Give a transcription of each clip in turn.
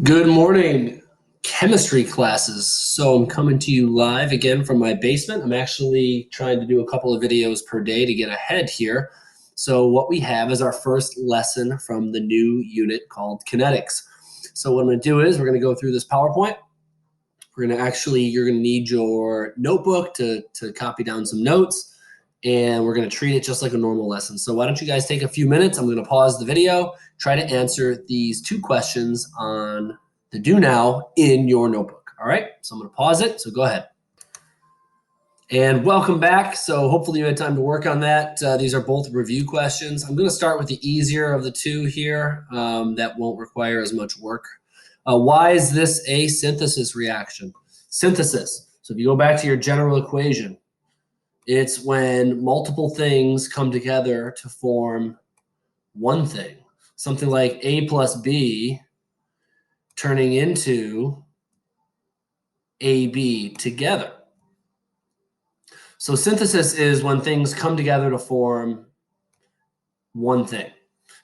Good morning, chemistry classes. So I'm coming to you live again from my basement. I'm actually trying to do a couple of videos per day to get ahead here. So what we have is our first lesson from the new unit called Kinetics. So what I'm going to do is we're going to go through this PowerPoint. You're going to need your notebook to copy down some notes, and we're going to treat it just like a normal lesson. So why don't you guys take a few minutes? I'm going to pause the video, try to answer these two questions on the do now in your notebook. All right, so I'm going to pause it. So go ahead. And welcome back. So hopefully you had time to work on that. These are both review questions. I'm going to start with the easier of the two here. That won't require as much work. Why is this a synthesis reaction? Synthesis. So if you go back to your general equation, it's when multiple things come together to form one thing. Something like A plus B turning into AB together. So synthesis is when things come together to form one thing.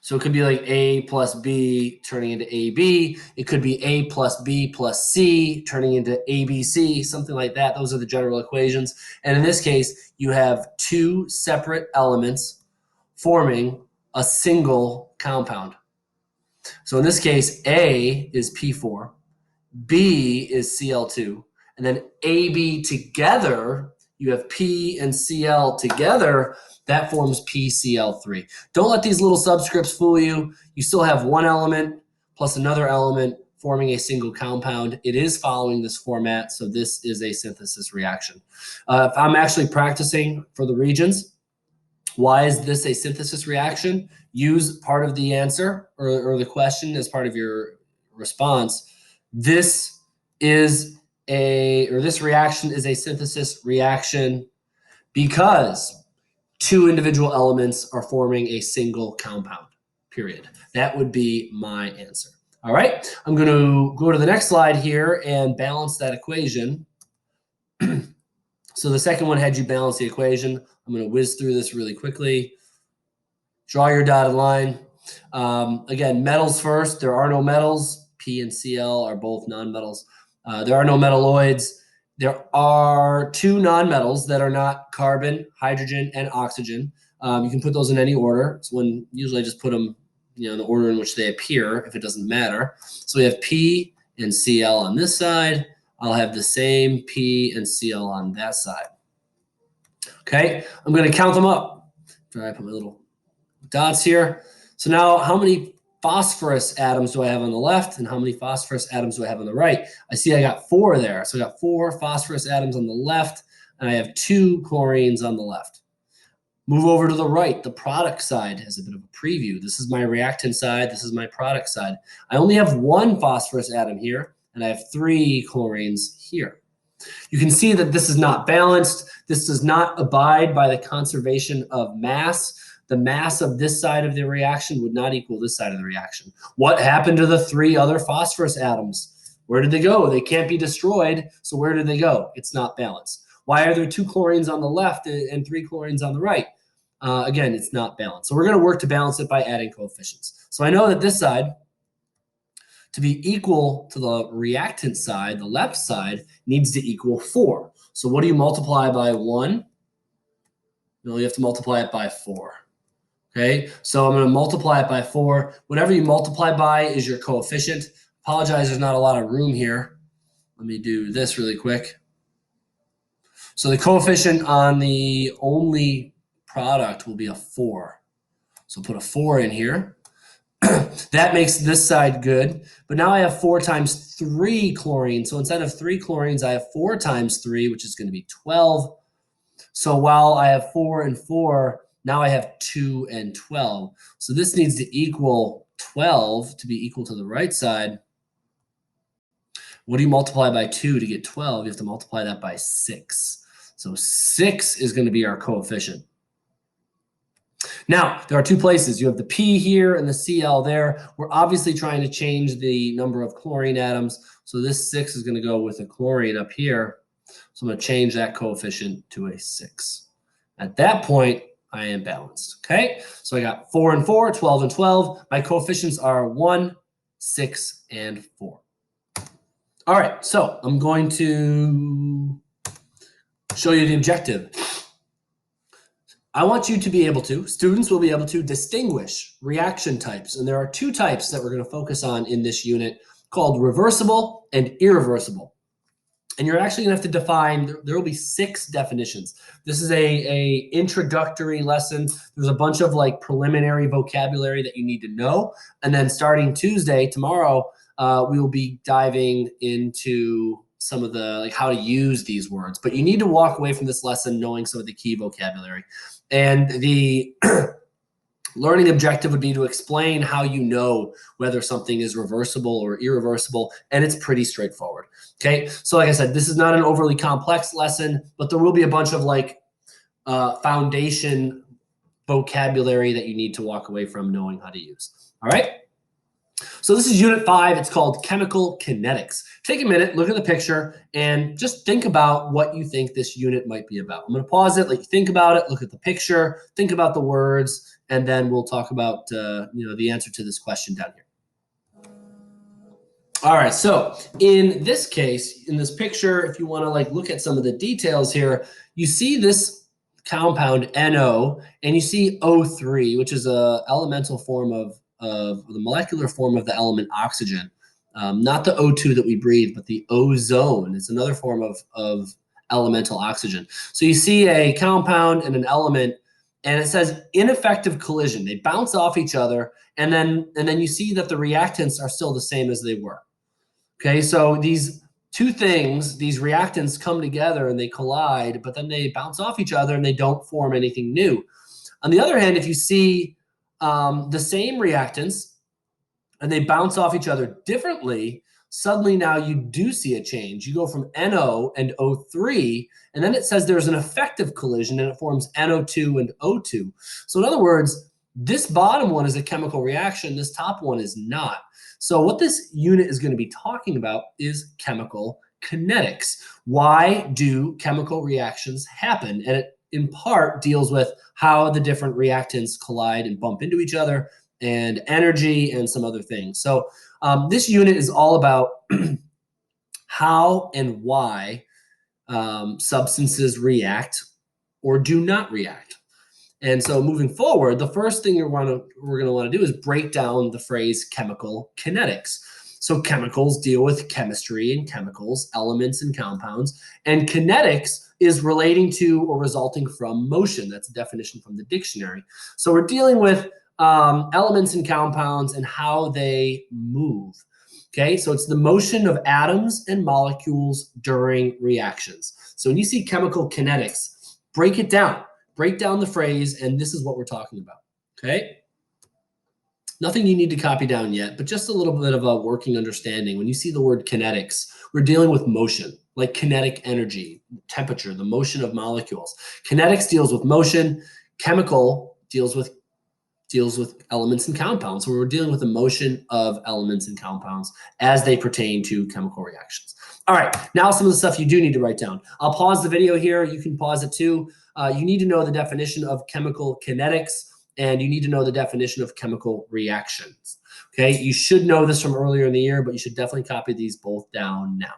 So it could be like A plus B turning into AB. It could be A plus B plus C turning into ABC, something like that. Those are the general equations. And in this case, you have two separate elements forming a single compound. So in this case, A is P4, B is Cl2, and then AB together, you have P and Cl together, that forms PCl3. Don't let these little subscripts fool you. You still have one element plus another element forming a single compound. It is following this format, so this is a synthesis reaction. If I'm actually practicing for the regions, why is this a synthesis reaction? Use part of the answer or the question as part of your response. This reaction is a synthesis reaction because two individual elements are forming a single compound, period. That would be my answer. All right, I'm going to go to the next slide here and balance that equation. So the second one had you balance the equation. I'm going to whiz through this really quickly. Draw your dotted line. Again, metals first. There are no metals. P and Cl are both nonmetals. There are no metalloids. There are two nonmetals that are not carbon, hydrogen, and oxygen. You can put those in any order. So usually I just put them, in the order in which they appear, if it doesn't matter. So we have P and Cl on this side. I'll have the same P and Cl on that side. Okay, I'm going to count them up. I put my little dots here. So now how many phosphorus atoms do I have on the left and how many phosphorus atoms do I have on the right? I see I got 4 there. So I got 4 phosphorus atoms on the left and I have 2 chlorines on the left. Move over to the right. The product side has a bit of a preview. This is my reactant side. This is my product side. I only have 1 phosphorus atom here and I have 3 chlorines here. You can see that this is not balanced. This does not abide by the conservation of mass. The mass of this side of the reaction would not equal this side of the reaction. What happened to the 3 other phosphorus atoms? Where did they go? They can't be destroyed, so where did they go? It's not balanced. Why are there 2 chlorines on the left and 3 chlorines on the right? Again, it's not balanced. So we're going to work to balance it by adding coefficients. So I know that this side, to be equal to the reactant side, the left side, needs to equal 4. So what do you multiply by 1? No, you have to multiply it by 4. Okay, so I'm going to multiply it by 4. Whatever you multiply by is your coefficient. Apologize, there's not a lot of room here. Let me do this really quick. So the coefficient on the only product will be a 4. So put a 4 in here. That makes this side good. But now I have 4 times 3 chlorine. So instead of 3 chlorines, I have 4 times 3, which is going to be 12. So while I have 4 and 4, now I have 2 and 12. So this needs to equal 12 to be equal to the right side. What do you multiply by 2 to get 12? You have to multiply that by 6. So 6 is going to be our coefficient. Now, there are 2 places. You have the P here and the Cl there. We're obviously trying to change the number of chlorine atoms. So this 6 is going to go with a chlorine up here. So I'm going to change that coefficient to a 6. At that point, I am balanced. Okay, so I got 4 and 4, 12 and 12. My coefficients are 1 6, and 4. All right, so I'm going to show you the objective. I want you to be able to, students will be able to distinguish reaction types. And there are 2 types that we're going to focus on in this unit called reversible and irreversible. And you're actually going to have to define, there will be 6 definitions. This is a introductory lesson. There's a bunch of like preliminary vocabulary that you need to know. And then starting Tuesday, tomorrow, we will be diving into some of the like how to use these words. But you need to walk away from this lesson knowing some of the key vocabulary. And the learning objective would be to explain how you know whether something is reversible or irreversible, and it's pretty straightforward. Okay, so like I said, this is not an overly complex lesson, but there will be a bunch of like foundation vocabulary that you need to walk away from knowing how to use. All right. So this is Unit 5. It's called Chemical Kinetics. Take a minute, look at the picture, and just think about what you think this unit might be about. I'm going to pause it, let you think about it, look at the picture, think about the words, and then we'll talk about the answer to this question down here. All right, so in this case, in this picture, if you want to like look at some of the details here, you see this compound NO, and you see O3, which is a elemental form of the molecular form of the element oxygen. Not the O2 that we breathe, but the ozone. It's another form of elemental oxygen. So you see a compound and an element, and it says ineffective collision. They bounce off each other, and then you see that the reactants are still the same as they were. Okay, so these 2 things, these reactants come together and they collide, but then they bounce off each other and they don't form anything new. On the other hand, if you see the same reactants and they bounce off each other differently, suddenly now you do see a change. You go from NO and O3, and then it says there's an effective collision and it forms NO2 and O2. So in other words, this bottom one is a chemical reaction, this top one is not. So what this unit is going to be talking about is chemical kinetics. Why do chemical reactions happen? And it in part deals with how the different reactants collide and bump into each other, and energy and some other things. So this unit is all about how and why substances react or do not react. And so moving forward, the first thing we're going to want to do is break down the phrase chemical kinetics. So chemicals deal with chemistry and chemicals, elements and compounds, and kinetics is relating to or resulting from motion. That's a definition from the dictionary. So we're dealing with elements and compounds and how they move. Okay, so it's the motion of atoms and molecules during reactions. So when you see chemical kinetics, break it down. Break down the phrase, and this is what we're talking about, okay? Nothing you need to copy down yet, but just a little bit of a working understanding. When you see the word kinetics, we're dealing with motion, like kinetic energy, temperature, the motion of molecules. Kinetics deals with motion. Chemical deals with elements and compounds. So we're dealing with the motion of elements and compounds as they pertain to chemical reactions. All right, now some of the stuff you do need to write down. I'll pause the video here. You can pause it too. You need to know the definition of chemical kinetics, and you need to know the definition of chemical reactions. Okay, you should know this from earlier in the year, but you should definitely copy these both down now.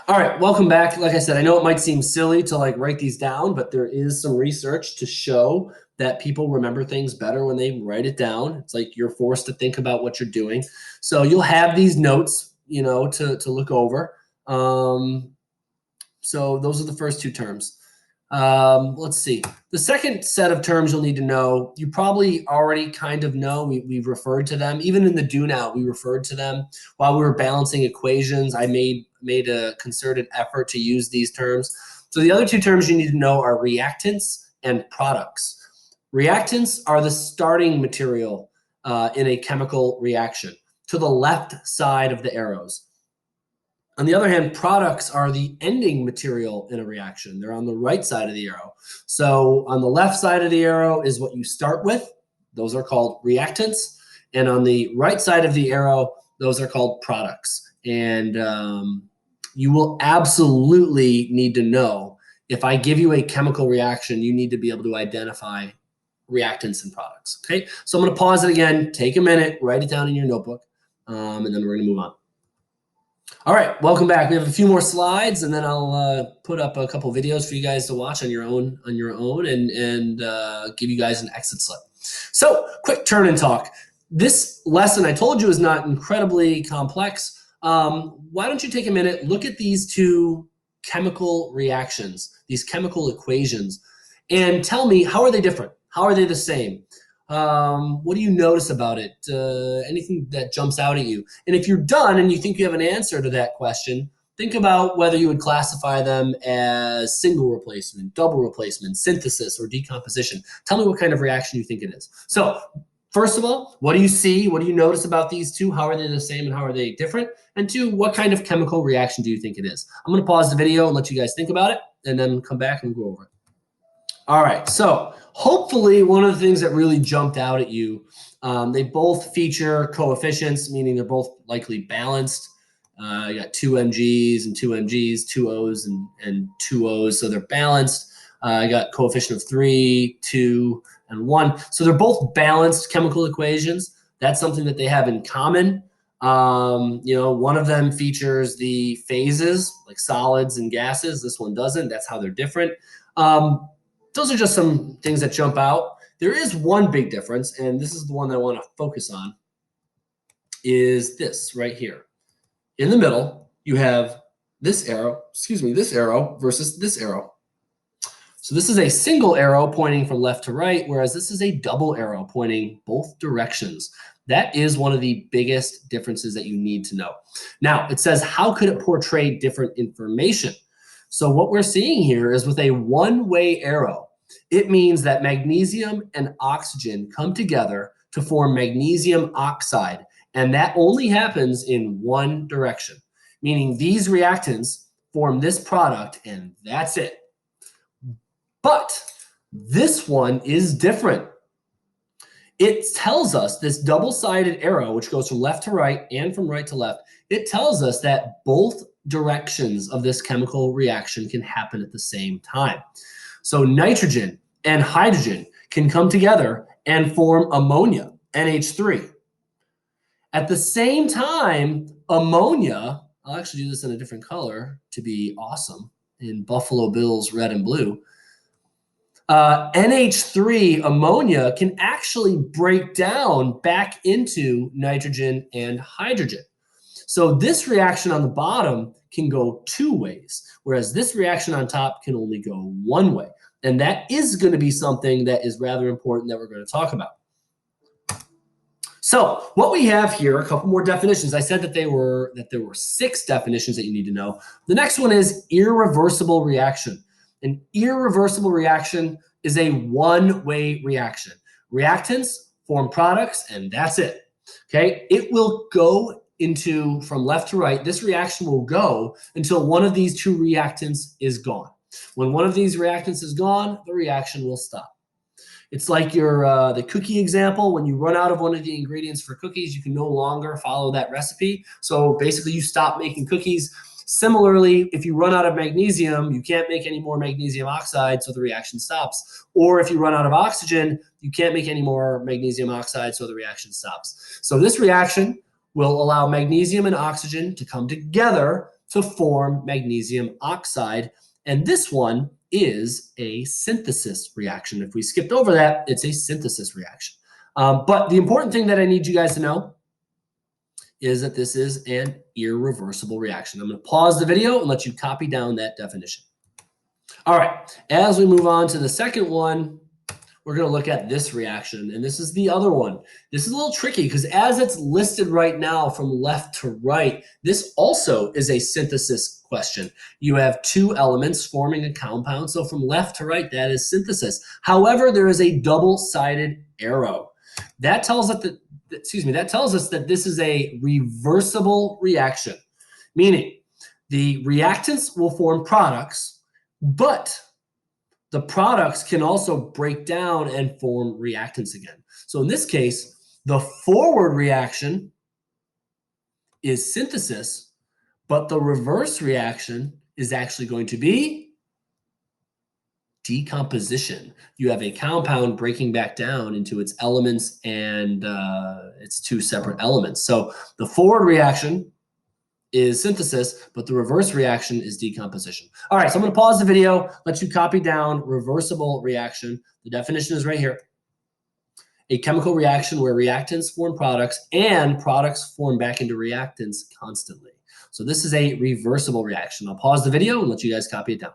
All right, welcome back. Like I said, I know it might seem silly to like write these down, but there is some research to show that people remember things better when they write it down. It's like you're forced to think about what you're doing. So you'll have these notes, to look over. So those are the first 2 terms. Let's see. The second set of terms you'll need to know, you probably already kind of know. We've referred to them. Even in the do now, we referred to them. While we were balancing equations, I made a concerted effort to use these terms. So the other 2 terms you need to know are reactants and products. Reactants are the starting material in a chemical reaction, to the left side of the arrows. On the other hand, products are the ending material in a reaction. They're on the right side of the arrow. So on the left side of the arrow is what you start with. Those are called reactants. And on the right side of the arrow, those are called products. And you will absolutely need to know, if I give you a chemical reaction, you need to be able to identify reactants and products. Okay, so I'm going to pause it again. Take a minute, write it down in your notebook. and then we're going to move on. All right, welcome back. We have a few more slides, and then I'll put up a couple videos for you guys to watch on your own, and give you guys an exit slip. So, quick turn and talk. This lesson I told you is not incredibly complex. Why don't you take a minute, look at these two chemical reactions, these chemical equations, and tell me, how are they different? How are they the same? What do you notice about it? Anything that jumps out at you? And if you're done and you think you have an answer to that question, think about whether you would classify them as single replacement, double replacement, synthesis, or decomposition. Tell me what kind of reaction you think it is. So first of all, what do you see? What do you notice about these two? How are they the same and how are they different? And two, what kind of chemical reaction do you think it is? I'm going to pause the video and let you guys think about it, and then come back and go over it. All right, so hopefully one of the things that really jumped out at you, they both feature coefficients, meaning they're both likely balanced. You got two mg's and two mg's, two O's and two O's, so they're balanced. I got coefficient of 3, 2, and 1. So they're both balanced chemical equations. That's something that they have in common. One of them features the phases, like solids and gases. This one doesn't. That's how they're different. Those are just some things that jump out. There is one big difference, and this is the one that I want to focus on, is this right here. In the middle, you have this arrow versus this arrow. So this is a single arrow pointing from left to right, whereas this is a double arrow pointing both directions. That is one of the biggest differences that you need to know. Now, it says, how could it portray different information? So what we're seeing here is with a one-way arrow, it means that magnesium and oxygen come together to form magnesium oxide, and that only happens in one direction, meaning these reactants form this product, and that's it. But this one is different. It tells us, this double-sided arrow, which goes from left to right and from right to left, it tells us that both directions of this chemical reaction can happen at the same time. So nitrogen and hydrogen can come together and form ammonia, NH3. At the same time, ammonia, I'll actually do this in a different color to be awesome, in Buffalo Bills red and blue. NH3 ammonia can actually break down back into nitrogen and hydrogen. So this reaction on the bottom can go two ways, whereas this reaction on top can only go one way. And that is going to be something that is rather important that we're going to talk about. So what we have here, a couple more definitions. I said that there were 6 definitions that you need to know. The next one is irreversible reaction. An irreversible reaction is a one-way reaction. Reactants form products, and that's it. Okay, it will go into from left to right. This reaction will go until one of these two reactants is gone. When one of these reactants is gone, the reaction will stop. It's like your the cookie example. When you run out of one of the ingredients for cookies, you can no longer follow that recipe. So basically, you stop making cookies. Similarly, if you run out of magnesium, you can't make any more magnesium oxide, so the reaction stops. Or if you run out of oxygen, you can't make any more magnesium oxide, so the reaction stops. So this reaction will allow magnesium and oxygen to come together to form magnesium oxide. And this one is a synthesis reaction. If we skipped over that, it's a synthesis reaction. But the important thing that I need you guys to know is that this is an irreversible reaction. I'm going to pause the video and let you copy down that definition. All right, as we move on to the second one, we're going to look at this reaction, and this is the other one. This is a little tricky because as it's listed right now from left to right, this also is a synthesis question. You have two elements forming a compound, so from left to right, that is synthesis. However, there is a double-sided arrow. That tells us that this is a reversible reaction, meaning the reactants will form products, but the products can also break down and form reactants again. So in this case, the forward reaction is synthesis, but the reverse reaction is actually going to be decomposition. You have a compound breaking back down into its elements and its two separate elements. So the forward reaction is synthesis, but the reverse reaction is decomposition. All right, so I'm going to pause the video, let you copy down reversible reaction. The definition is right here. A chemical reaction where reactants form products and products form back into reactants constantly. So this is a reversible reaction. I'll pause the video and let you guys copy it down.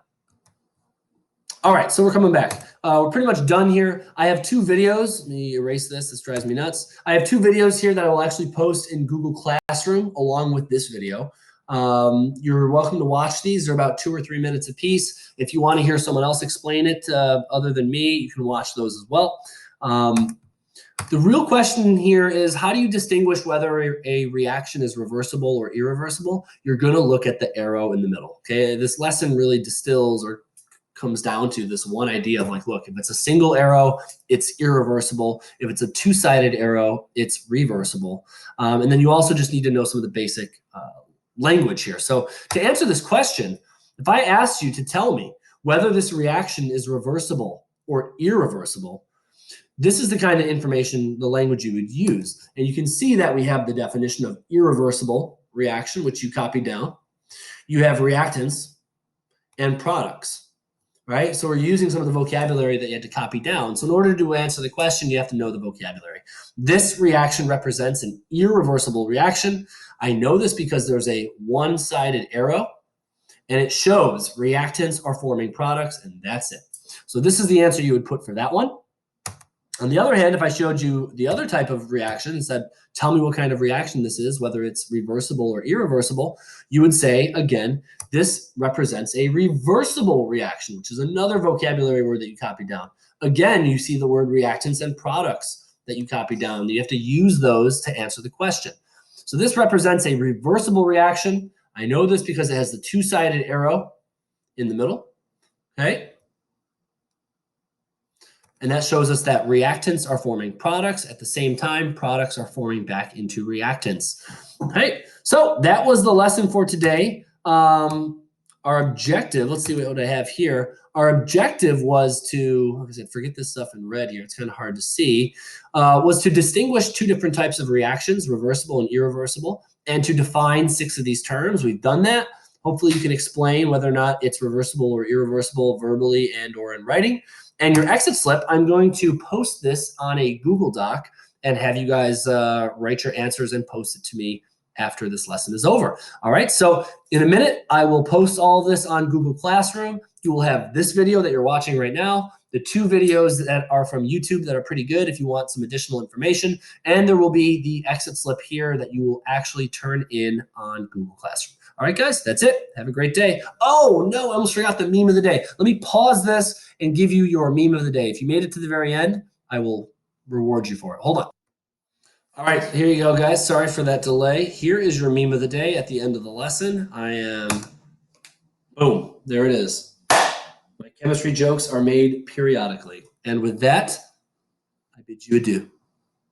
All right, so we're coming back. We're pretty much done here. I have two videos. Let me erase this. This drives me nuts. I have two videos here that I will actually post in Google Classroom along with this video. You're welcome to watch these. They're about 2 or 3 minutes apiece. If you want to hear someone else explain it other than me, you can watch those as well. The real question here is, how do you distinguish whether a reaction is reversible or irreversible? You're going to look at the arrow in the middle. Okay, this lesson really distills or comes down to this one idea of like, look, if it's a single arrow, it's irreversible. If it's a two-sided arrow, it's reversible. And then you also just need to know some of the basic language here. So to answer this question, if I asked you to tell me whether this reaction is reversible or irreversible, this is the kind of information, the language you would use. And you can see that we have the definition of irreversible reaction, which you copied down. You have reactants and products. Right? So we're using some of the vocabulary that you had to copy down. So in order to answer the question, you have to know the vocabulary. This reaction represents an irreversible reaction. I know this because there's a one-sided arrow, and it shows reactants are forming products, and that's it. So this is the answer you would put for that one. On the other hand, if I showed you the other type of reaction and said, tell me what kind of reaction this is, whether it's reversible or irreversible, you would say, again, this represents a reversible reaction, which is another vocabulary word that you copy down. Again, you see the word reactants and products that you copy down. You have to use those to answer the question. So this represents a reversible reaction. I know this because it has the two-sided arrow in the middle, okay? And that shows us that reactants are forming products. At the same time, products are forming back into reactants. Okay, so that was the lesson for today. Our objective, let's see what I have here. Our objective was to, like I said, forget this stuff in red here. It's kind of hard to see. Was to distinguish two different types of reactions, reversible and irreversible, and to define 6 of these terms. We've done that. Hopefully you can explain whether or not it's reversible or irreversible verbally and or in writing. And your exit slip, I'm going to post this on a Google Doc and have you guys write your answers and post it to me after this lesson is over. All right, so in a minute, I will post all this on Google Classroom. You will have this video that you're watching right now, the 2 videos that are from YouTube that are pretty good if you want some additional information, and there will be the exit slip here that you will actually turn in on Google Classroom. All right, guys, that's it. Have a great day. Oh, no, I almost forgot the meme of the day. Let me pause this and give you your meme of the day. If you made it to the very end, I will reward you for it. Hold on. All right, here you go, guys. Sorry for that delay. Here is your meme of the day at the end of the lesson. Boom, there it is. My chemistry jokes are made periodically. And with that, I bid you adieu.